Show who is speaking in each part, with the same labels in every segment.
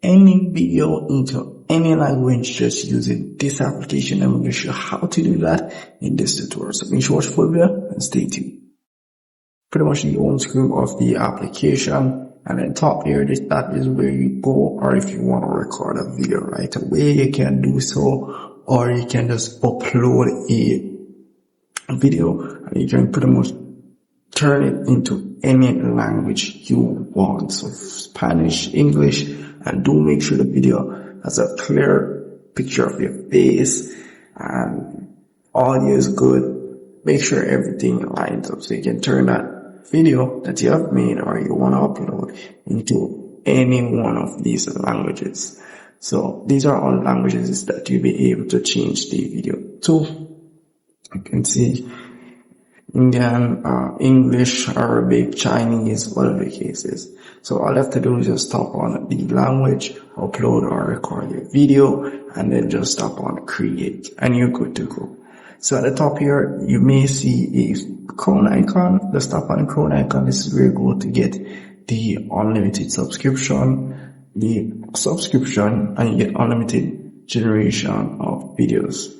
Speaker 1: any video into any language just using this application. I'm going to show you how to do that in this tutorial. So make sure to watch full video and stay tuned. Pretty much the home screen of the application, and then top here, that is where you go, or if you want to record a video right away, you can do so, or you can just upload a video and you can pretty much turn it into any language you want. So Spanish, English, and do make sure the video has a clear picture of your face and audio is good. Make sure everything lines up so you can turn that video that you have made or you want to upload into any one of these languages. So these are all languages that you'll be able to change the video to. You can see Indian, English, Arabic, Chinese, whatever the case is. So all you have to do is just tap on the language, upload or record your video, and then just tap on create, and you're good to go. So at the top here, you may see a crown icon. Just tap on the crown icon. This is where you go to get the unlimited subscription, and you get unlimited generating of videos.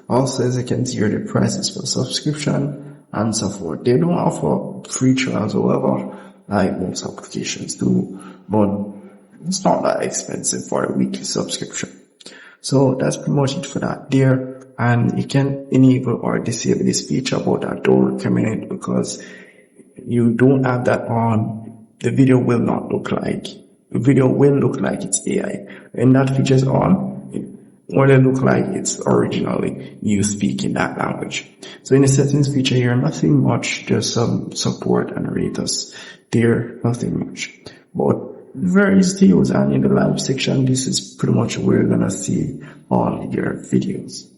Speaker 1: Also, as you can see here, the prices for subscription and so forth. They don't offer free trials, however, like most applications do, but it's not that expensive for a weekly subscription. So that's pretty much it for that there. And you can enable or disable this feature, but I don't recommend it because you don't have that on. The video will look like it's AI. When that feature is on, it will look like it's originally you speaking that language. So in the settings feature here, nothing much, just some support and rates there, nothing much. But very easy to use, and in the live section, this is pretty much where you're gonna see all your videos.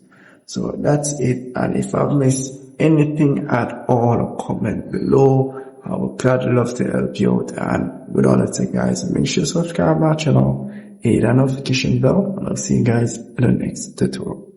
Speaker 1: So that's it, and if I've missed anything at all, comment below. I would gladly love to help you out, and with all that said, guys, make sure to subscribe to my channel, hit that notification bell, and I'll see you guys in the next tutorial.